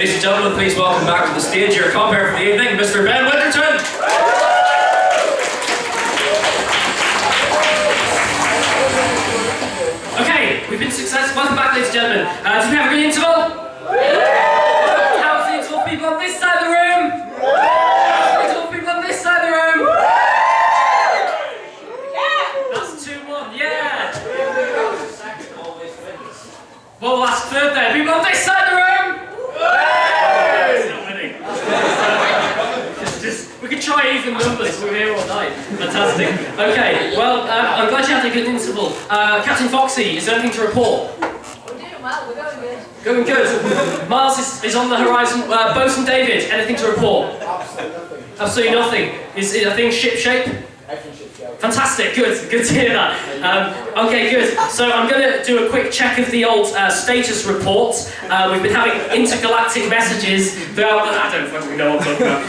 Ladies and gentlemen, please welcome back to the stage your compere for the evening, Mr. Ben Winterton. Okay, we've been successful. Welcome back, ladies and gentlemen. Did we have a good interval? How's the interval people on this side of the room? How's the interval people on this side of the room? That's 2-1, yeah. Well, we'll ask third there. People on this side of the room? Still winning. We could try even numbers, we're here all night. Fantastic. Okay, well, I'm glad you had a good interval. Captain Foxy, is there anything to report? We're doing well, we're going good. Going good. Mars is on the horizon. Bosun David, anything to report? Absolutely nothing. Is it, I think, ship shape? Fantastic, good to hear that. Okay, good. So I'm going to do a quick check of the old status reports. We've been having intergalactic messages throughout the... I don't fucking know what I'm talking about.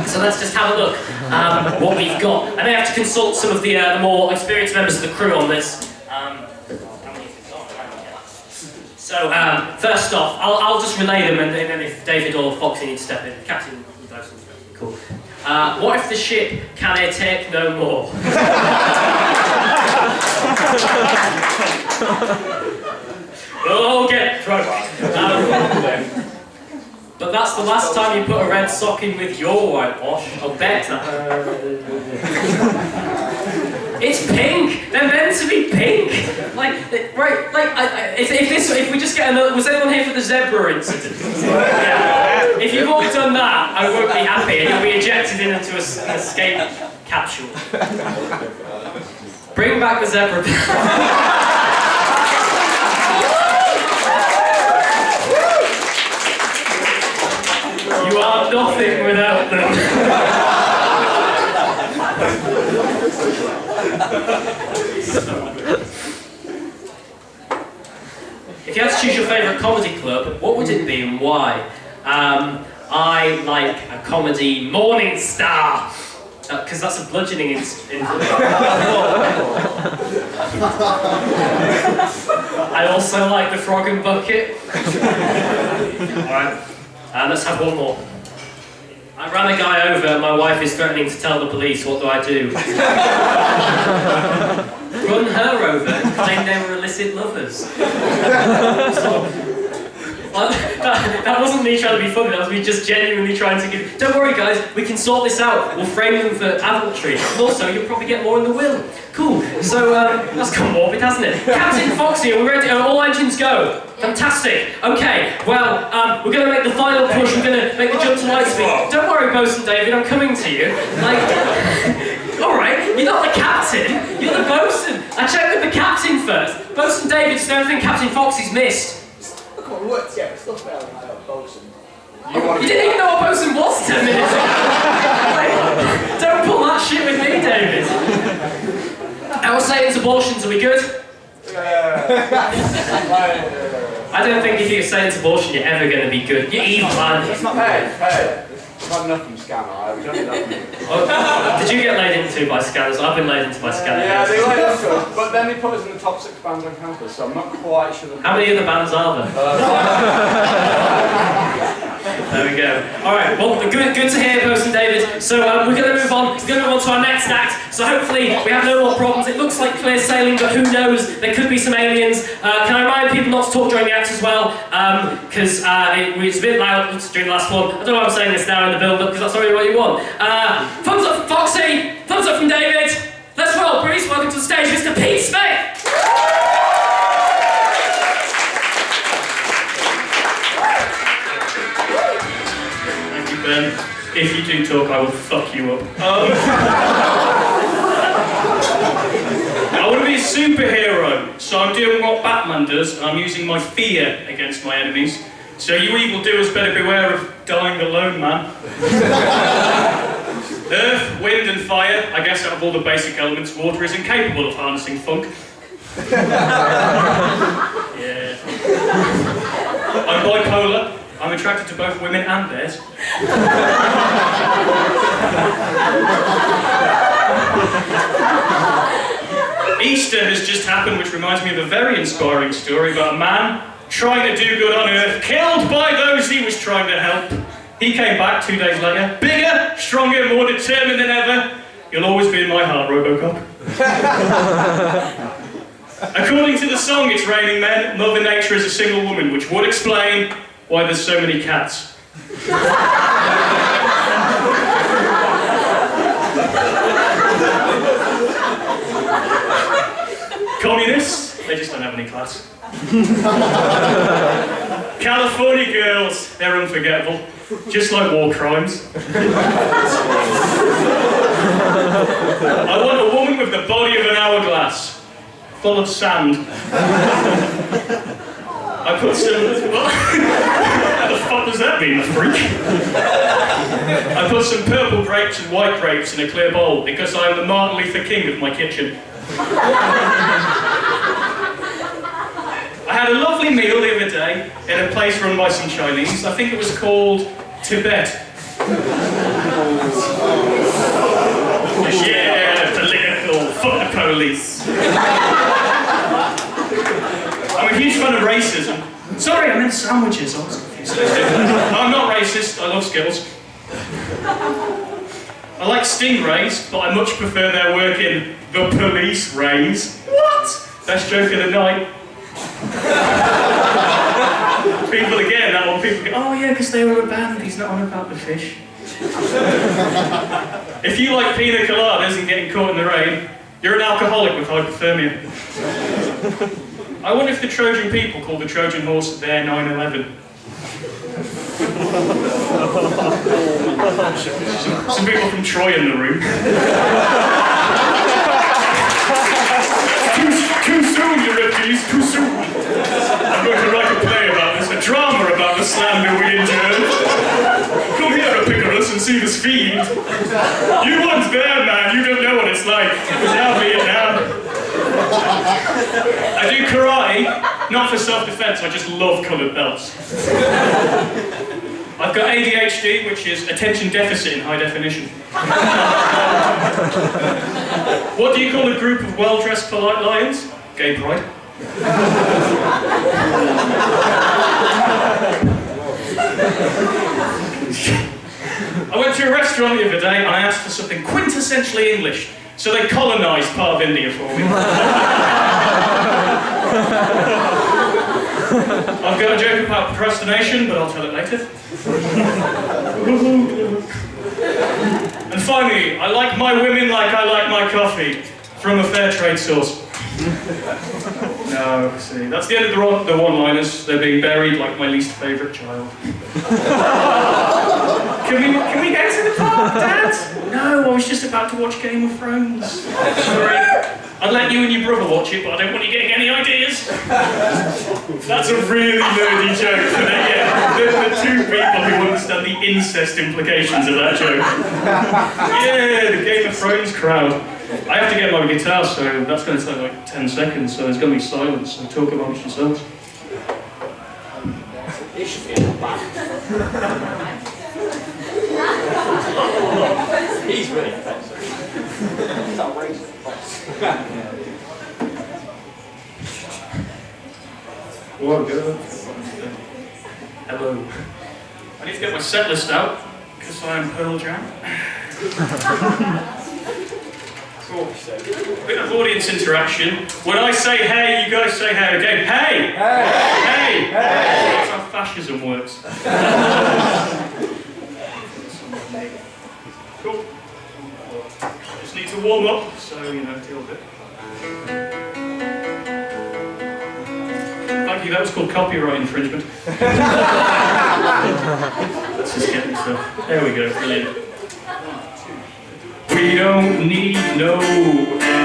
So let's just have a look what we've got. I may have to consult some of the more experienced members of the crew on this. So first off, I'll just relay them, and then if David or Foxy need to step in, Captain Bosun, cool. What if the ship can take no more? We'll all get drunk. But that's the last time you put a red sock in with your whitewash. I'll bet that. It's pink. They're meant to be pink. If we just get another. Was anyone here for the zebra incident? Yeah. If you've all done that, I won't be happy, and you'll be ejected into an escape capsule. Bring back the zebra. You are nothing without them. If you had to choose your favourite comedy club, what would it be and why? I like a comedy Morning Star, because that's a bludgeoning I also like the Frog and Bucket. Alright, let's have one more. I ran a guy over and my wife is threatening to tell the police. What do I do? Run her over and claim they were illicit lovers. That wasn't me trying to be funny, that was me just genuinely trying to give... Don't worry guys, we can sort this out. We'll frame them for adultery. And also, you'll probably get more in the will. Cool. So, that's gone morbid, hasn't it? Captain Foxy, are we ready? All engines go. Fantastic. Okay, well, we're going to make the final push. We're going to make the jump to light speed. Don't worry, Bosun David, I'm coming to you. Alright, you're not the captain, you're the bosun. I checked with the captain first. Bosun David, is there anything Captain Foxy's missed? Look, we worked together, it's not fair like a bosun. You didn't even know what bosun was 10 minutes ago. Don't pull that shit with me, David. Our Satan's abortions, are we good? I don't think if you're Satan's abortion, you're ever going to be good. You're evil, man. It's not hey. I've had enough from Scanner, alright? We don't need that. Did you get laid into by scanners? I've been laid into by scanners. Yeah, they laid into us, but then they put us in the top 6 bands on campus, so I'm not quite sure. How many other bands are there? There we go. Alright, well, good to hear, Bosun David. So we're going to move on. We're going to move on to our next act. So hopefully we have no more problems. It looks like clear sailing, but who knows? There could be some aliens. Can I remind people not to talk during the act as well? Because it's a bit loud during the last one. I don't know why I'm saying this now in the build-up, because that's already what you want. Thumbs up from Foxy. Thumbs up from David. Let's roll, please. Welcome to the stage, Mr. Pete Smith. Ben, if you do talk, I will fuck you up. I want to be a superhero, so I'm doing what Batman does, and I'm using my fear against my enemies. So you evildoers better beware of dying alone, man. Earth, wind and fire. I guess out of all the basic elements, water is incapable of harnessing funk. Yeah. I'm bipolar. I'm attracted to both women and bears. Easter has just happened, which reminds me of a very inspiring story about a man trying to do good on Earth, killed by those he was trying to help. He came back 2 days later, bigger, stronger, more determined than ever. You'll always be in my heart, Robocop. According to the song It's Raining Men, Mother Nature is a single woman, which would explain why there's so many cats. Communists, they just don't have any class. California girls, they're unforgettable, just like war crimes. I want a woman with the body of an hourglass, full of sand. I put some... What the fuck does that mean, freak? I put some purple grapes and white grapes in a clear bowl because I'm the Martin Luther King of my kitchen. I had a lovely meal the other day in a place run by some Chinese. I think it was called Tibet. Yeah, political, fuck the police. I'm a huge fan of racism. Sorry, I meant sandwiches. I was confused. I'm not racist, I love Skittles. I like stingrays, but I much prefer their work in The Police Rays. What? Best joke of the night. People again, that one, people go, oh yeah, because they were a band, he's not on about the fish. If you like pina coladas and getting caught in the rain, you're an alcoholic with hypothermia. I wonder if the Trojan people called the Trojan horse their 9/11. Some people from Troy in the room. Too soon, Euripides, too soon. I'm going to write a play about this, a drama about the slander we endured. Come here, Epicurus, and see this feed. You weren't there, man, you don't know what it's like. It was our Vietnam. I do karate, not for self-defense, I just love coloured belts. I've got ADHD, which is attention deficit in high definition. What do you call a group of well-dressed polite lions? Gay pride. I went to a restaurant the other day and I asked for something quintessentially English, so they colonised part of India for me. I've got a joke about procrastination, but I'll tell it later. And finally, I like my women like I like my coffee, from a fair trade source. No, see, that's the end of the one-liners. They're being buried like my least favourite child. Can we get to the park, Dad? No, I was just about to watch Game of Thrones. Sorry. I'd let you and your brother watch it, but I don't want you getting any ideas. That's a really nerdy joke, but yeah, the two people who understand the incest implications of that joke. Yeah, the Game of Thrones crowd. I have to get my guitar, so that's going to take like 10 seconds, so there's going to be silence, so talk amongst yourselves. It should be in the back. He's really offensive. He's outrageous. Whoa, good. Hello. I need to get my set list out, because I'm Pearl Jam. Cool. A bit of audience interaction. When I say hey, you guys say hey again. Hey! Hey! Hey! Hey! That's how fascism works. Cool. Just need to warm up, so you know, deal with it. Thank you, that was called copyright infringement. Let's just get this up. There we go, brilliant. We don't need no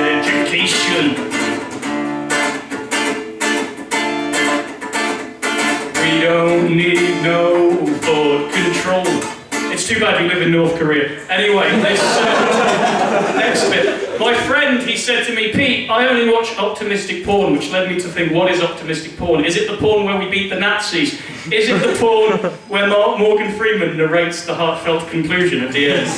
education. We don't need no thought control. It's too bad you live in North Korea. Anyway, this next bit. My friend, he said to me, Pete, I only watch optimistic porn, which led me to think, what is optimistic porn? Is it the porn where we beat the Nazis? Is it the porn where Morgan Freeman narrates the heartfelt conclusion at the end?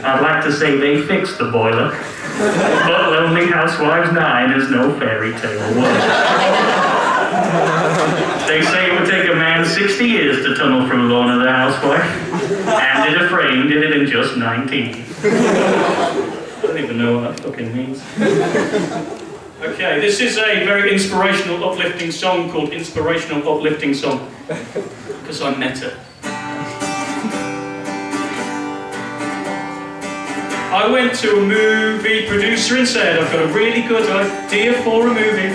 I'd like to say they fixed the boiler, but Lonely Housewives 9 is no fairy tale. They say it would take a man 60 years to tunnel through the lawn of the housewife. And did a frame, did it in just 19. I don't even know what that fucking means. Okay, this is a very inspirational, uplifting song called Inspirational Uplifting Song. Because I'm meta. I went to a movie producer and said, I've got a really good idea for a movie.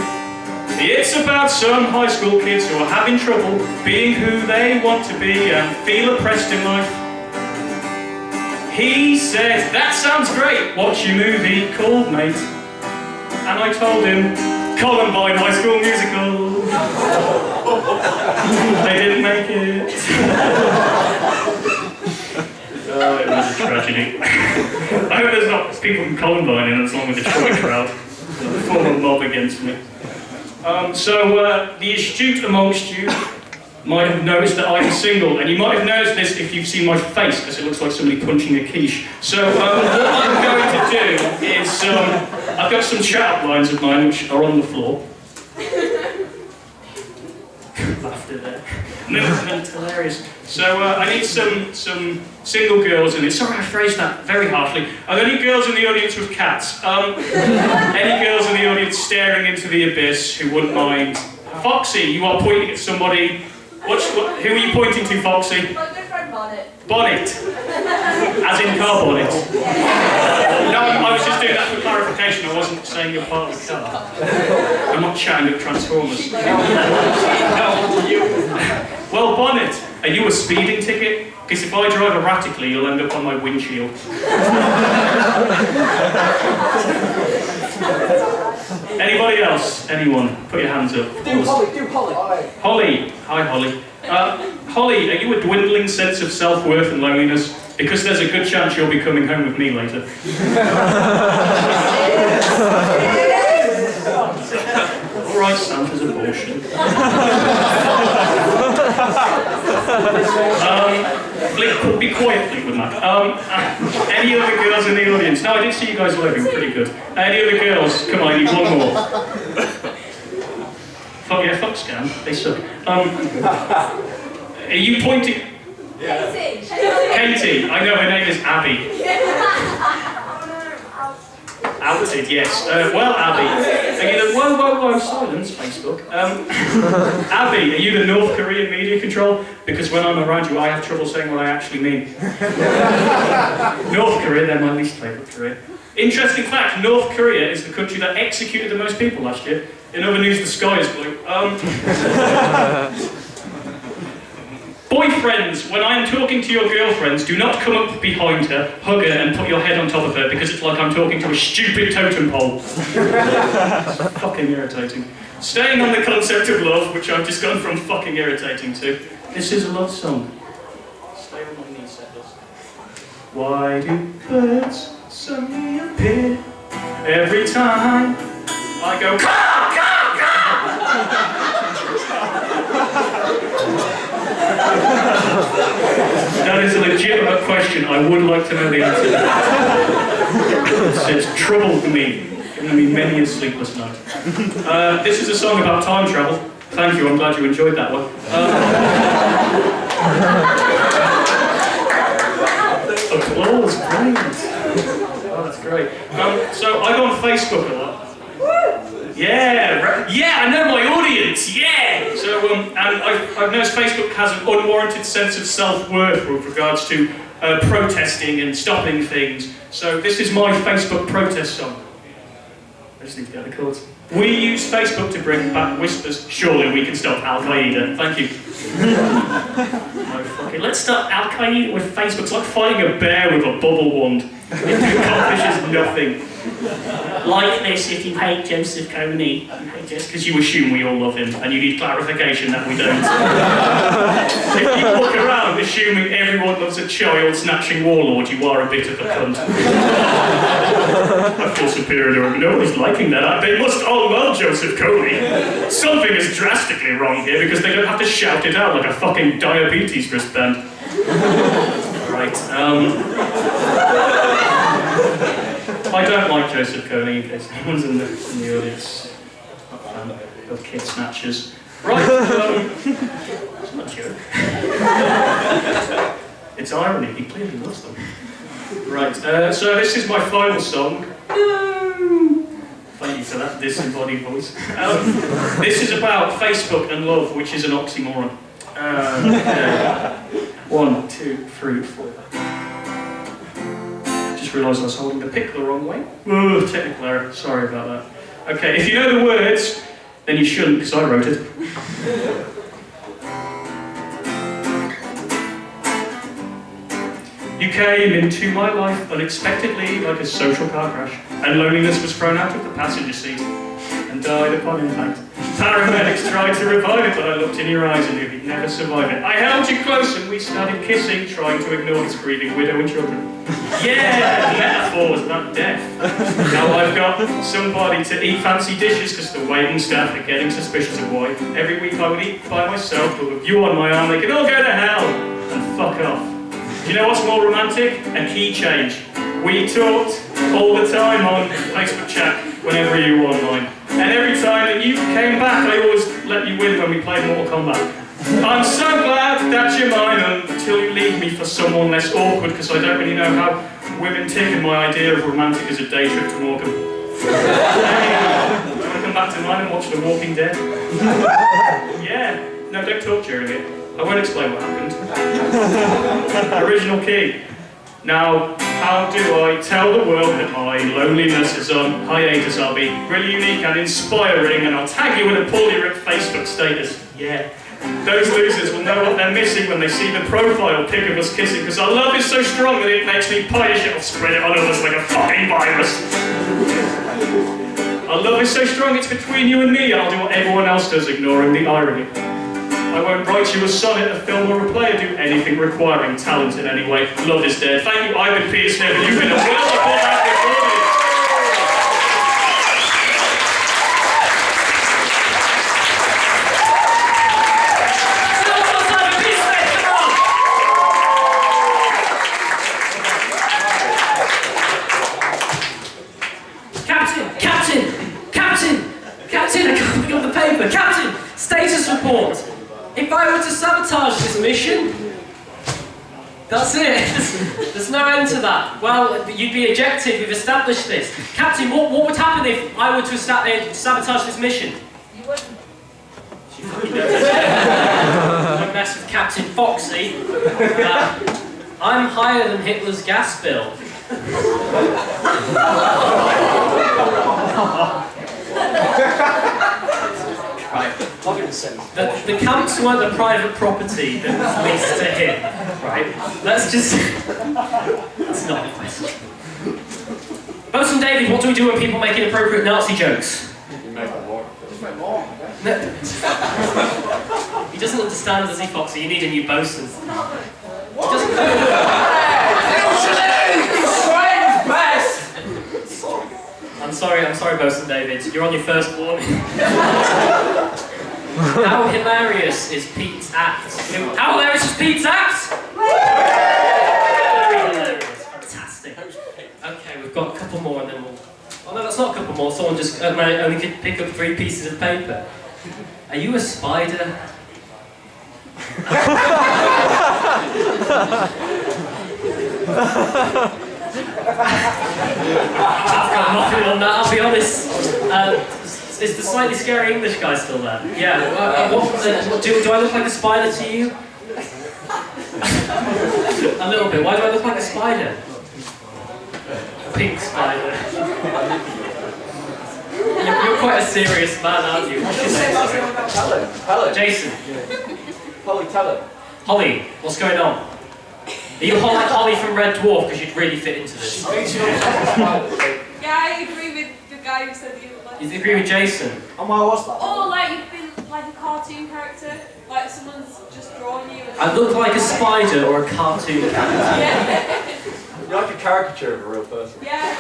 It's about some high school kids who are having trouble being who they want to be and feel oppressed in life. He said, that sounds great, what's your movie called, mate? And I told him, Columbine High School Musical. They didn't make it. Oh, it was a tragedy. I hope there's not people from Columbine in it, along with the Troy crowd. The former mob against me. The astute amongst you might have noticed that I'm single, and you might have noticed this if you've seen my face, because it looks like somebody punching a quiche. So what I'm going to do is, I've got some chat-up lines of mine which are on the floor. Laughter there. That's hilarious. So I need some single girls in it. Sorry, I phrased that very harshly. Are there any girls in the audience with cats? Any girls in the audience staring into the abyss who wouldn't mind? Foxy, you are pointing at somebody. Who are you pointing to, Foxy? My good friend Bonnet. Bonnet. As in car bonnet. No, I was just doing that for clarification. I wasn't saying you're part of the car. I'm not chatting at Transformers. Well, Bonnet, are you a speeding ticket? Because if I drive erratically, you'll end up on my windshield. Anybody else? Anyone? Put your hands up. Do Holly. Holly. Hi, Holly. Holly, are you a dwindling sense of self-worth and loneliness? Because there's a good chance you'll be coming home with me later. Alright, Santa's abortion. Be quiet, please, with that. Any other girls in the audience? No, I did see you guys laughing, pretty good. Any other girls? Come on, I need one more. Fuck scam, they suck. Are you pointing? Yeah. Katie, I know her name is Abby. Outed, yes. Well, Abby, are you the... Whoa, silence, Facebook. Abby, are you the North Korean media control? Because when I'm around you, I have trouble saying what I actually mean. North Korea, they're my least favourite Korea. Interesting fact, North Korea is the country that executed the most people last year. In other news, the sky is blue. Boyfriends, when I'm talking to your girlfriends, do not come up behind her, hug her, and put your head on top of her because it's like I'm talking to a stupid totem pole. Fucking irritating. Staying on the concept of love, which I've just gone from fucking irritating to, this is a love song. Stay on my knees, settlers. Why do birds suddenly appear every time I go caw, caw, caw? That is a legitimate question. I would like to know the answer to that. It's troubled me, given me many a sleepless night. This is a song about time travel. Thank you, I'm glad you enjoyed that one. Applause, brilliant. Oh, that's great. So I go on Facebook a lot. Yeah, I know my audience, yeah! So, and I've noticed Facebook has an unwarranted sense of self-worth with regards to protesting and stopping things. So this is my Facebook protest song. I just need to get the chords. We use Facebook to bring back whispers. Surely we can stop Al-Qaeda. Thank you. No, fuck it. Let's stop Al-Qaeda with Facebook. It's like fighting a bear with a bubble wand. It accomplishes nothing. Like this, if you hate Joseph Kony, just because you assume we all love him, and you need clarification that we don't. If you walk around assuming everyone loves a child-snatching warlord, you are a bit of a cunt. I feel superior. Nobody's liking that. They must all love Joseph Kony. Something is drastically wrong here because they don't have to shout it out like a fucking diabetes wristband. Right. I don't like Joseph Kony, in case anyone's in the audience. Not a fan of kid snatchers. Right, it's not a joke. It's irony, he clearly loves them. Right, so this is my final song. Thank you for that disembodied voice. This is about Facebook and love, which is an oxymoron. 1, 2, 3, 4. Just realised I was holding the pick the wrong way. Whoa, technical error, sorry about that. Okay, if you know the words, then you shouldn't, because I wrote it. You came into my life unexpectedly like a social car crash, and loneliness was thrown out of the passenger seat and died upon impact. Paramedics tried to revive it, but I looked in your eyes and knew you'd never survive it. I held you close and we started kissing, trying to ignore this grieving widow and children. Yeah, metaphors about death. Now I've got somebody to eat fancy dishes because the waiting staff are getting suspicious of why. Every week I would eat by myself, but with you on my arm they could all go to hell and fuck off. Do you know what's more romantic? A key change. We talked all the time on Facebook chat whenever you were online. And every time that you came back, I always let you win when we played Mortal Kombat. I'm so glad that you're mine until you leave me for someone less awkward, because I don't really know how women tick, and my idea of romantic is a day trip to Morecambe. Do you want to come back to mine and watch The Walking Dead? Yeah. No, don't talk during it. I won't explain what happened. Original key. Now, how do I tell the world that my loneliness is on hiatus? I'll be really unique and inspiring, and I'll tag you with a poorly ripped Facebook status. Yeah. Those losers will know what they're missing when they see the profile pic of us kissing, because our love is so strong that it makes me punish it. I'll spread it on others like a fucking virus. Our love is so strong, it's between you and me. I'll do what everyone else does, ignoring the irony. I won't write you a sonnet, a film, or a play, or do anything requiring talent in any way. Love is dead. Thank you, I've been Peter Smith, and you've been a well-thought-out audience. Captain, I can't pick up the paper. Captain, status report. If I were to sabotage this mission, that's it. There's no end to that. Well, you'd be ejected. We've established this. Captain, what would happen if I were to sabotage this mission? You wouldn't. She fucking knows. Don't mess with Captain Foxy. I'm higher than Hitler's gas bill. Right. The camps weren't the private property that was leased to him, right? Let's just... That's not the question. Bosun David, what do we do when people make inappropriate Nazi jokes? You make it more. Just make more. He doesn't understand, does he, Foxy? You need a new bosun. What? He doesn't... I'm sorry, Bosun David. You're on your first warning. How hilarious is Pete's act? How hilarious is Pete's act? Very hilarious. Fantastic. Okay, we've got a couple more and then we'll... Oh no, that's not a couple more. Someone just only could pick up 3 pieces of paper. Are you a spider? I've got nothing on that, I'll be honest. Is the slightly scary English guy still there? Yeah. Do I look like a spider to you? A little bit. Why do I look like a spider? A pink spider. You're quite a serious man, aren't you? What's your name? Helen. Jason. Holly, tell her. Holly, what's going on? Are you like Holly from Red Dwarf, because you'd really fit into this? Yeah, I agree with the guy who said you look like... You agree with Jason? And why was that? Or like you've been like a cartoon character, like someone's just drawn you. And I look like a spider or a cartoon character. Yeah. You're like a caricature of a real person. Yeah.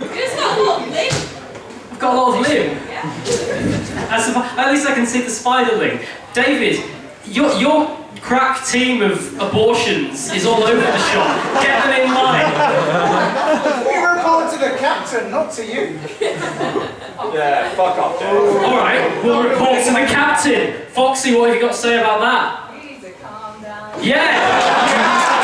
It's got a lot of limb. I've got a lot of limb. Yeah. At least I can see the spider link. David, your crack team of abortions is all over the shop. Get them in line. We report to the captain, not to you. Yeah, fuck off, Dave. Alright, we'll report to the captain. Foxy, what have you got to say about that? You need to calm down. Yeah!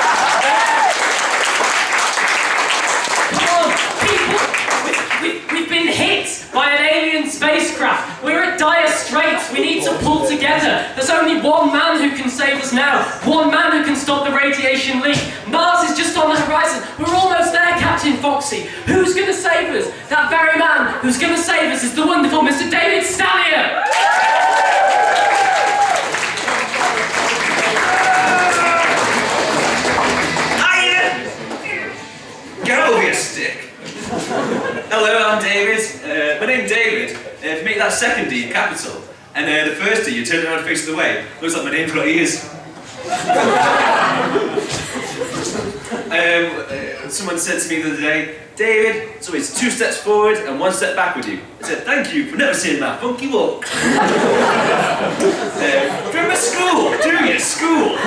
We've been hit by an alien spacecraft. We're at dire straits. We need to pull together. There's only one man who can save us now. One man who can stop the radiation leak. Mars is just on the horizon. We're almost there, Captain Foxy. Who's going to save us? That very man who's going to save us is the wonderful Mr. David Stanier. Get over your stick. Hello, I'm David. My name's David. If you make that second D capital, and the first D you turn around and face the way, looks like my name's got ears. Someone said to me the other day, David, it's always 2 steps forward and 1 step back with you. I said, thank you for never seeing that funky walk. Remember school? Do you? School?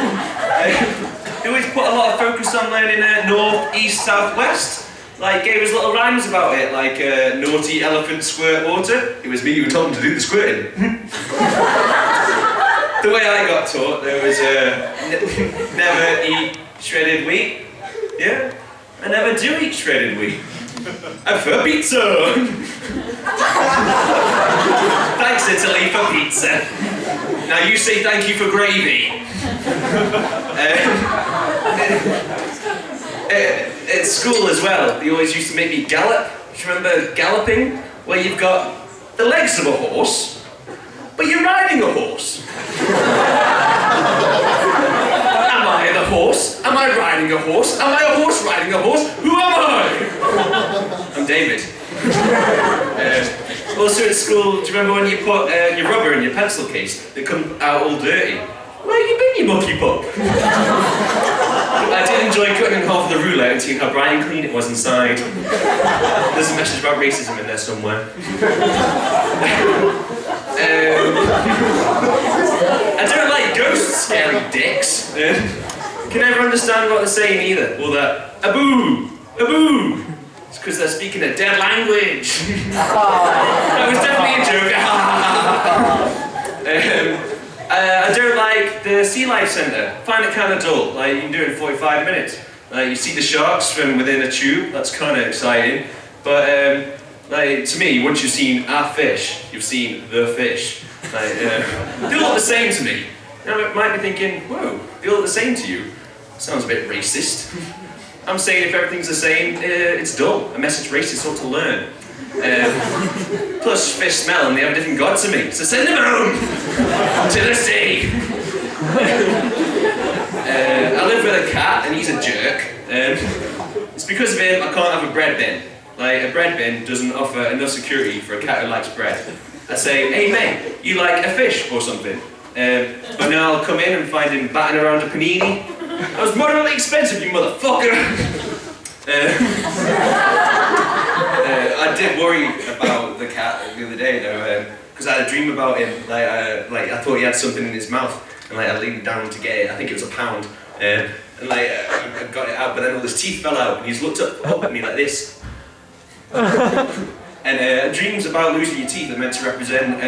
He always put a lot of focus on learning north, east, south, west. Like, gave us little rhymes about it, like naughty elephant squirt water. It was me who told him to do the squirting. The way I got taught, there was never eat shredded wheat. Yeah, I never do eat shredded wheat. I prefer pizza. Thanks, Italy, for pizza. Now you say thank you for gravy. At school as well, they always used to make me gallop. Do you remember galloping? Where you've got the legs of a horse, but you're riding a horse. Am I the horse? Am I riding a horse? Am I a horse riding a horse? Who am I? I'm David. Also at school, do you remember when you put your rubber in your pencil case that come out all dirty? Where you been, you monkey pup? I did enjoy cutting in half of the ruler and seeing how bright and clean it was inside. There's a message about racism in there somewhere. I don't like ghosts, scary dicks. Can never understand what they're saying either. Or that, aboo, aboo. It's because they're speaking a dead language. That was definitely a joke. I don't like the Sea Life Centre. Find it kind of dull. Like, you can do it in 45 minutes. You see the sharks from within a tube. That's kind of exciting. But like, to me, once you've seen a fish, you've seen the fish. Like, they all look the same to me. You might be thinking, whoa, they all look the same to you. Sounds a bit racist. I'm saying if everything's the same, it's dull. A message racists ought to learn. Plus, fish smell and they have a different god to me, so send them home to the sea. I live with a cat and he's a jerk. It's because of him I can't have a bread bin. Like, a bread bin doesn't offer enough security for a cat who likes bread. I say, hey mate, you like a fish or something? But now I'll come in and find him batting around a panini. That was moderately expensive, you motherfucker! I did worry about the cat the other day though, because I had a dream about him. Like I thought he had something in his mouth, and like I leaned down to get it. I think it was a pound, and like I got it out, but then all his teeth fell out, and he's looked up at me like this. And dreams about losing your teeth are meant to represent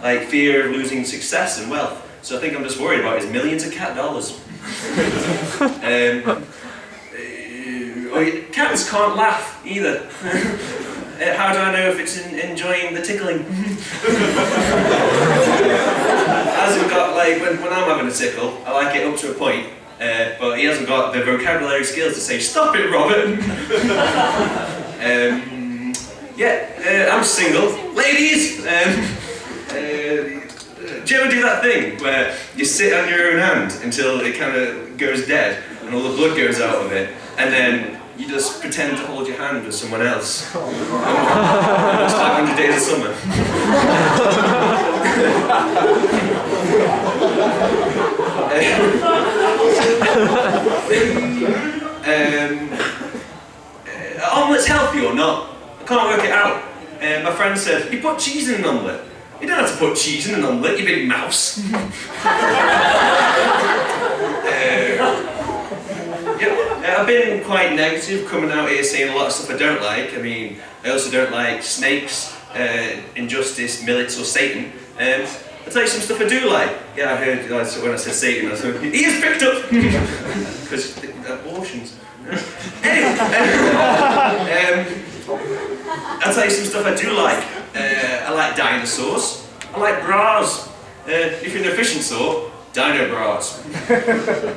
like fear of losing success and wealth. So I think I'm just worried about his millions of cat dollars. Cats can't laugh either. How do I know if it's enjoying the tickling? Hasn't got, like, when I'm having a tickle, I like it up to a point, but he hasn't got the vocabulary skills to say, stop it, Robert! I'm single. Ladies! Do you ever do that thing where you sit on your own hand until it kind of goes dead and all the blood goes out of it, and then you just pretend to hold your hand with someone else? It's 500 days of summer. Omelette healthy or not? I can't work it out. My friend said, you put cheese in an omelette. You don't have to put cheese in an omelette, you big mouse. I've been quite negative coming out here saying a lot of stuff I don't like. I mean, I also don't like snakes, injustice, millets or Satan. I'll tell you some stuff I do like. Yeah, I heard when I said Satan, I was like, he is picked up! Because abortions. Anyway, I'll tell you some stuff I do like. I like dinosaurs. I like bras. If you're an efficient sort, dino bras.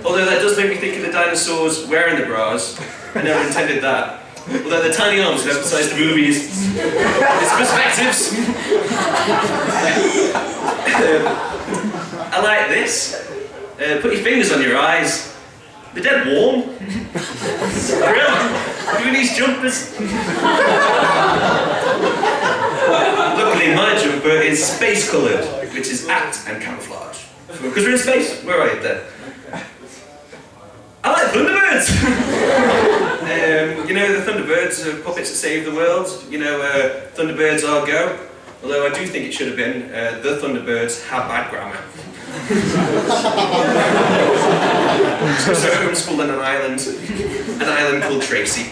Although that does make me think of the dinosaurs wearing the bras. I never intended that. Although the tiny arms would emphasise the movies. Its perspectives. I like this. Put your fingers on your eyes. They're dead warm. Really? Doing these jumpers. Luckily my jumper is space coloured, which is act and camouflage. Because we're in space, we're right there. I like Thunderbirds! You know, the Thunderbirds are puppets that save the world. You know, Thunderbirds are go. Although I do think it should have been, the Thunderbirds have bad grammar. So homeschooled on an island called Tracy.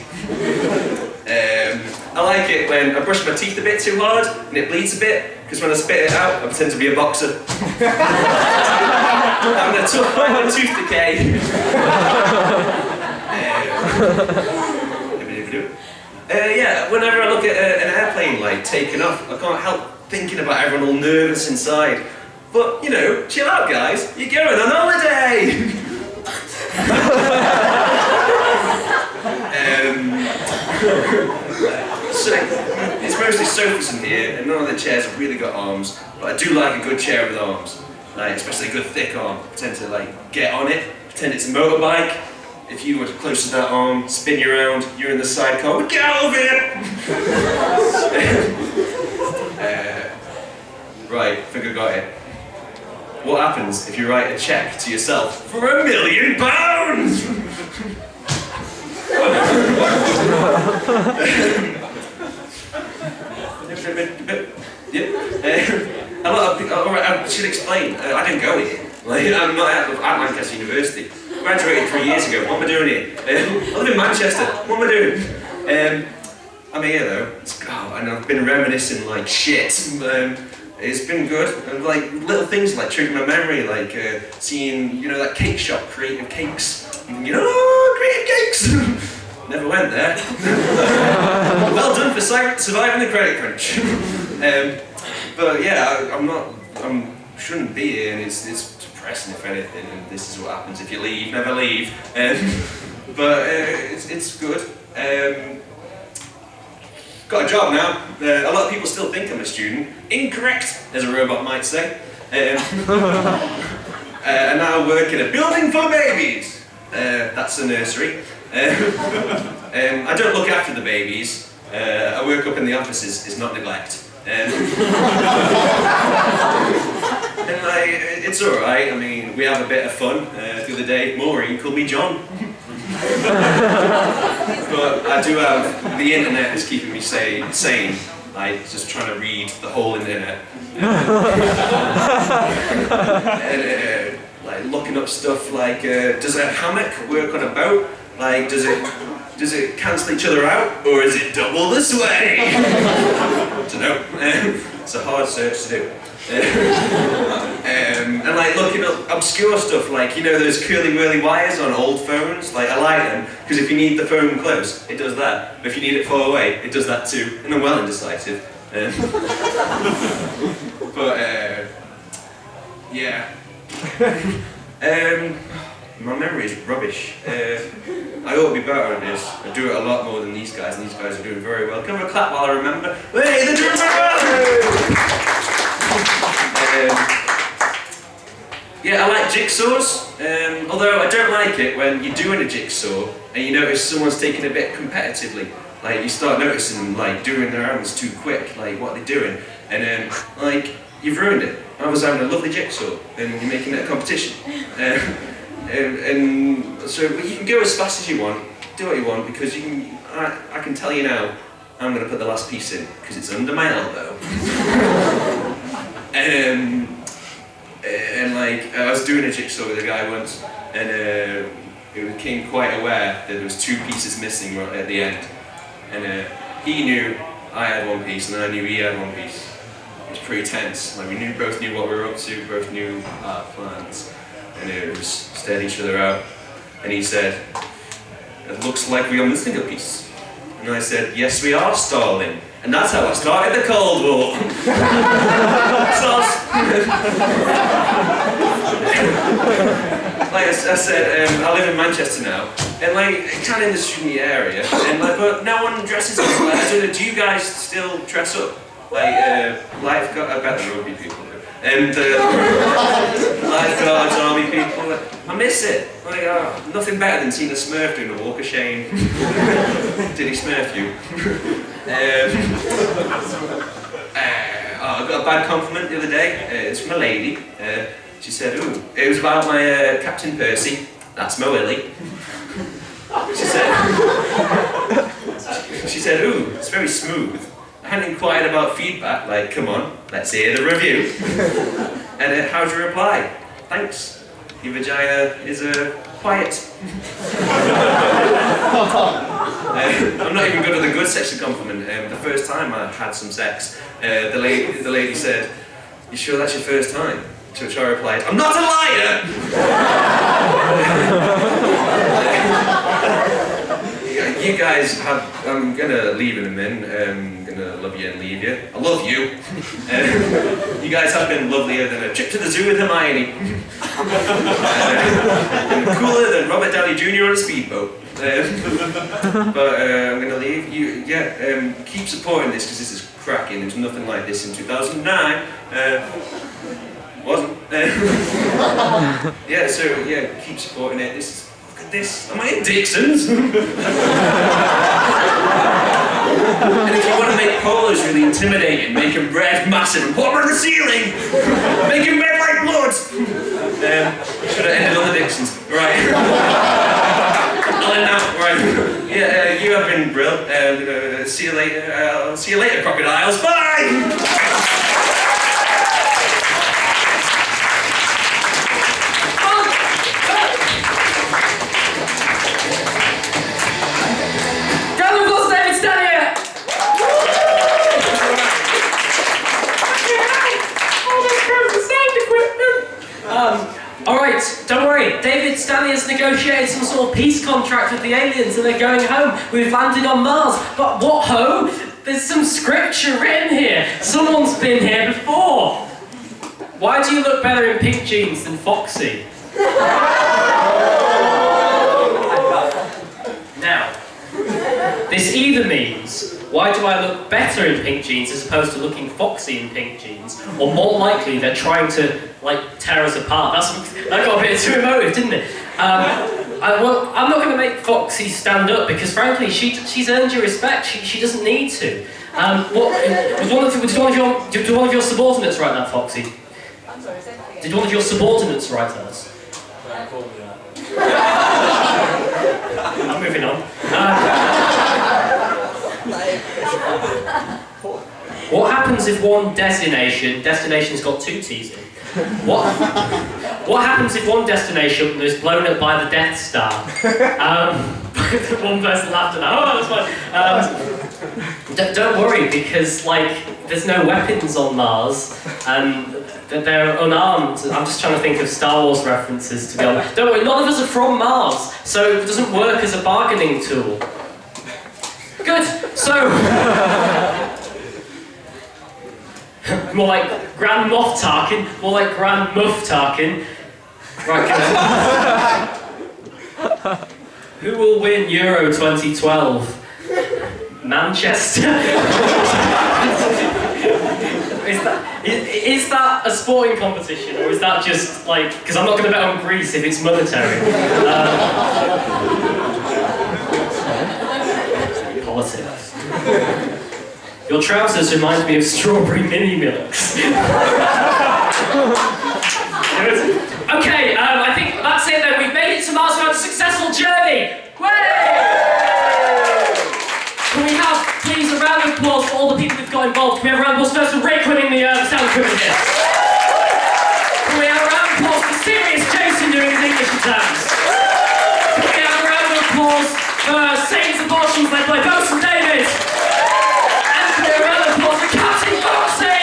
I like it when I brush my teeth a bit too hard and it bleeds a bit, because when I spit it out, I pretend to be a boxer. Having a tough fight with tooth decay. Yeah, whenever I look at an airplane like taking off, I can't help thinking about everyone all nervous inside. But, you know, chill out guys, you're going on holiday! So, it's mostly sofas in here, and none of the chairs have really got arms, but I do like a good chair with arms, like, especially a good thick arm. Pretend to like get on it, pretend it's a motorbike. If you were close to that arm, spin you around, you're in the sidecar, but get out of it! Right, I think I got it. What happens if you write a cheque to yourself for £1 million? I should explain. I didn't go here. Like, I'm not at Lancaster University. Graduated 3 years ago. What am I doing here? I live in Manchester. What am I doing? I'm here though. And I've been reminiscing like shit. It's been good, and like little things like trigger my memory, like seeing, you know, that cake shop, Creative Cakes. You know, oh, Creative Cakes. Never went there. Well done for surviving the credit crunch. But yeah, I shouldn't be here, and it's depressing if anything. And this is what happens if you leave, never leave. But it's good. Got a job now. A lot of people still think I'm a student. Incorrect, as a robot might say. And now I work in a building for babies. That's a nursery. I don't look after the babies. I work up in the offices. It's not neglect. And it's alright. I mean, we have a bit of fun. The other day, Maureen called me John. But I do have, the internet is keeping me sane, like just trying to read the whole internet. And like looking up stuff like, does a hammock work on a boat? Like, does it cancel each other out, or is it double the sway? I don't know. It's a hard search to do. And like looking up obscure stuff, like, you know, those curly whirly wires on old phones. Like, I like them because if you need the phone close, it does that. But if you need it far away, it does that too. And I'm well indecisive. But yeah. My memory is rubbish. I ought to be better at this. I do it a lot more than these guys, and these guys are doing very well. Can I have a clap while I remember? Hey, the drummer! Yeah, I like jigsaws, although I don't like it when you're doing a jigsaw and you notice someone's taking a bit competitively. Like, you start noticing them, like, doing their hands too quick, like, what are they doing? And then, like, you've ruined it. I was having a lovely jigsaw, and you're making it a competition. And so you can go as fast as you want, do what you want, because you can, I can tell you now, I'm going to put the last piece in, because it's under my elbow. And like, I was doing a jigsaw with a guy once, and he became quite aware that there was 2 pieces missing right at the end. And he knew I had 1 piece, and I knew he had 1 piece. It was pretty tense. Like, we both knew what we were up to, both knew our plans, and it was stared each other out. And he said, "It looks like we are missing a piece." And I said, "Yes, we are, Stalin." And that's how I started the Cold War. Like I said, I live in Manchester now, and like kind of in the student area, and like, but no one dresses up. Like, I don't know, do you guys still dress up? Like lifeguard, I bet the rugby people do, and lifeguards, army people. Like, I miss it. Like, nothing better than seeing a Smurf doing a walk of shame. Did he Smurf you? I got a bad compliment the other day. It's from a lady. She said, "Ooh, it was about my Captain Percy. That's my Willie." She said, "Ooh, it's very smooth. I hadn't inquired about feedback, like, come on, let's hear the review." And how'd you reply? "Thanks. Your vagina is quiet." I'm not even good at the good sex compliment. The first time I had some sex, the lady said, "You sure that's your first time?" To which I replied, "I'm not a liar!" You guys have, I'm gonna leave in a minute, I'm gonna love you and leave you. I love you. You guys have been lovelier than a trip to the zoo with Hermione. And cooler than Robert Downey Jr. on a speedboat. But I'm gonna leave you, keep supporting this because this is cracking. There's nothing like this in 2009. Wasn't. Keep supporting it. Look at this. Am I in Dixon's? And if you want to make polos really intimidating, make them red, massive, and put them on the ceiling! Make them red like blood! Should have ended on the Dixons. Right. I'll end now. Right. Yeah, you have been brilliant. See you later. I'll see you later, crocodiles. Bye! Alright, don't worry, David Stanier's negotiated some sort of peace contract with the aliens and they're going home. We've landed on Mars. But what ho? There's some scripture written here. Someone's been here before. Why do you look better in pink jeans than Foxy? Now, this either means, why do I look better in pink jeans as opposed to looking foxy in pink jeans? Or more likely, they're trying to, like, tear us apart. That got a bit too emotive, didn't it? I'm not going to make Foxy stand up because, frankly, she's earned your respect. She doesn't need to. Did one of your subordinates write that, Foxy? I'm sorry, say that again. Did one of your subordinates write that? I'm moving on. What happens if one destination's got 2 T's in? What happens if one destination is blown up by the Death Star? One person laughed at that. Oh, that's fine. Don't worry, because like there's no weapons on Mars, and they're unarmed. I'm just trying to think of Star Wars references to be honest. Don't worry, none of us are from Mars, so it doesn't work as a bargaining tool. Good. So. More like Grand Moff Tarkin, more like Grand Muff Tarkin. Right, who will win Euro 2012? Manchester? Is that a sporting competition, or is that just like, because I'm not going to bet on Greece if it's monetary. Politics. Your trousers remind me of strawberry mini milks. Okay, I think that's it then. We've made it to Mars. We've had a successful journey. Can we have, please, a round of applause for all the people who've got involved? Can we have a round of applause first for Rick winning the sound equipment here? Can we have a round of applause for Serious Jason doing his English exams? Can we Marshals led by Bosun David. And give a round of applause for Captain Foxy.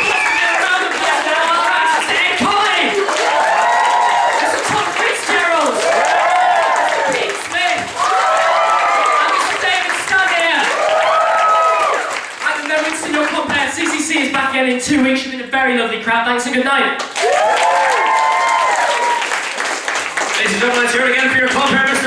Give a round of applause now, our actors, Ed Colley. Mr. Tom Fitzgerald. Mr. Pete Smith. And Mr. David Stanier. And Ben Winterton, your Compere. CCC is back again in 2 weeks. You've been a very lovely crowd. Thanks and good night. Ladies and gentlemen, let's hear it again for your Compere, Mr.